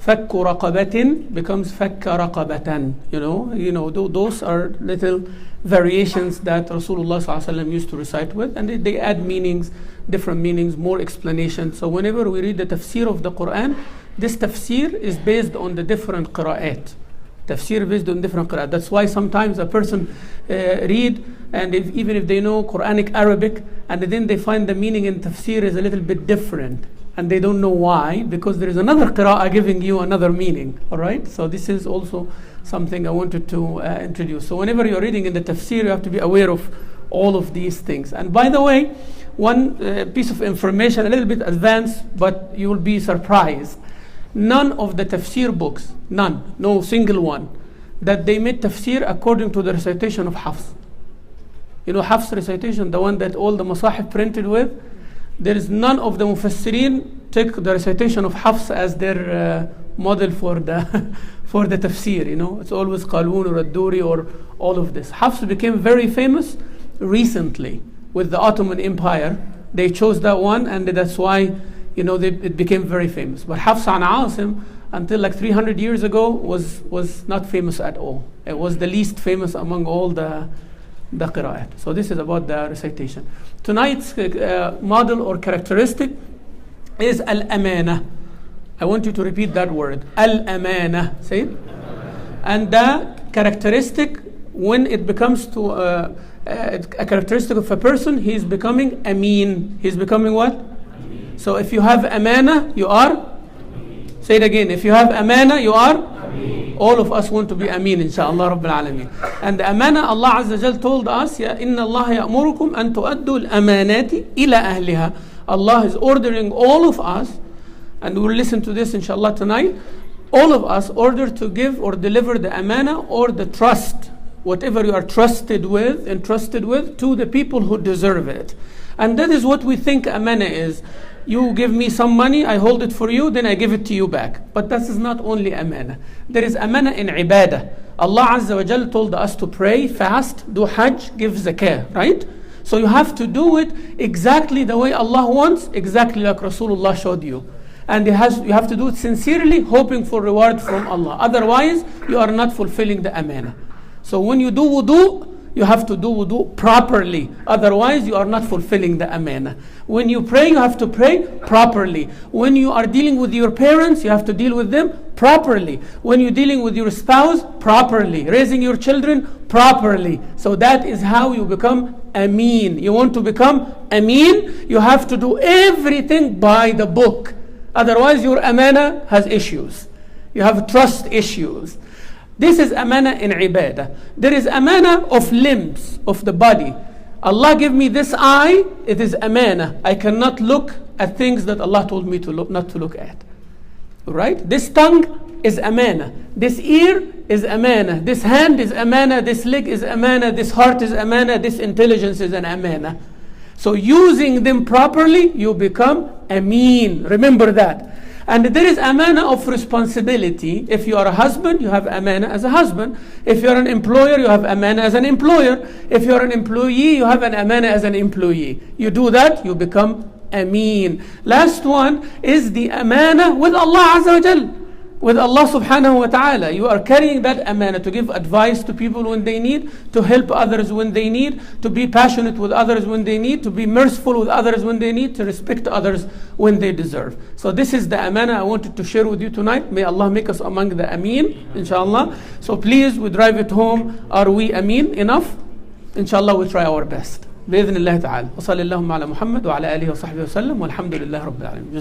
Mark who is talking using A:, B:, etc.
A: فَكُّ رَقَبَةٍ becomes فَكَّ رَقَبَةً. Those are little variations that Rasulullah ﷺ used to recite with, and they add meanings, different meanings, more explanation. So whenever we read the tafsir of the Quran, this tafsir is based on the different qira'at. Tafsir based on different qira'at. That's why sometimes a person read, and even if they know Quranic Arabic, and then they find the meaning in tafsir is a little bit different, and they don't know why, because there is another qira'ah giving you another meaning. All right? So this is also something I wanted to introduce. So whenever you're reading in the tafsir, you have to be aware of all of these things. And by the way, one piece of information, a little bit advanced, but you will be surprised. None of the tafsir books, no single one, that they made tafsir according to the recitation of Hafs. Hafs recitation, the one that all the masahif printed with, there is none of the mufassirin take the recitation of Hafs as their model for the tafsir. It's always Qalun or Ad-Duri or all of this. Hafs became very famous recently with the Ottoman Empire. They chose that one, and that's why it became very famous. But Hafs an Asim, until like 300 years ago, was not famous at all. It was the least famous among all the qira'at. So this is about the recitation. Tonight's model or characteristic is al-amana. I want you to repeat that word, al-amana. Say it. And the characteristic, when it becomes to a characteristic of a person, he is becoming ameen. He is becoming what? Ameen. So if you have amana, you are? Ameen. Say it again. If you have amana, you are? Ameen. All of us want to be ameen, inshaAllah Rabbil Alameen. And the amana, Allah Azza Jal told us, إِنَّ اللَّهَ يَأْمُرُكُمْ أَن تُؤَدُّوا الْأَمَانَاتِ إِلَى أَهْلِهَا. Allah is ordering all of us, and we'll listen to this inshallah tonight, all of us ordered to give or deliver the amana or the trust, whatever you are entrusted with, to the people who deserve it. And that is what we think amana is. You give me some money, I hold it for you, then I give it to you back. But that is not only amana. There is amana in ibadah. Allah Azza wa Jal told us to pray, fast, do hajj, give zakah, right? So you have to do it exactly the way Allah wants, exactly like Rasulullah showed you. And you have to do it sincerely, hoping for reward from Allah. Otherwise, you are not fulfilling the amana. So when you do wudu, you have to do wudu properly. Otherwise, you are not fulfilling the amana. When you pray, you have to pray properly. When you are dealing with your parents, you have to deal with them properly. When you're dealing with your spouse, properly. Raising your children, properly. So that is how you become ameen. You want to become ameen, you have to do everything by the book. Otherwise, your amana has issues. You have trust issues. This is amana in ibadah. There is amana of limbs, of the body. Allah give me this eye, it is amana. I cannot look at things that Allah told me to look, not to look at. Right? This tongue is amana. This ear is amana. This hand is amana. This leg is amana. This heart is amana. This intelligence is an amana. So using them properly, you become ameen. Remember that. And there is amana of responsibility. If you are a husband, you have amana as a husband. If you are an employer, you have amana as an employer. If you are an employee, you have an amana as an employee. You do that, you become ameen. Last one is the amana with Allah Azza wa Jal. With Allah subhanahu wa ta'ala. You are carrying that amana to give advice to people when they need, to help others when they need, to be passionate with others when they need, to be merciful with others when they need, to respect others when they deserve. So this is the amana I wanted to share with you tonight. May Allah make us among the ameen, inshallah. So please, we drive it home. Are we ameen enough? Inshallah, we'll try our best. بإذن الله تعالى. وصلى اللهم على محمد وعلى آله وصحبه وسلم والحمد لله رب العالمين.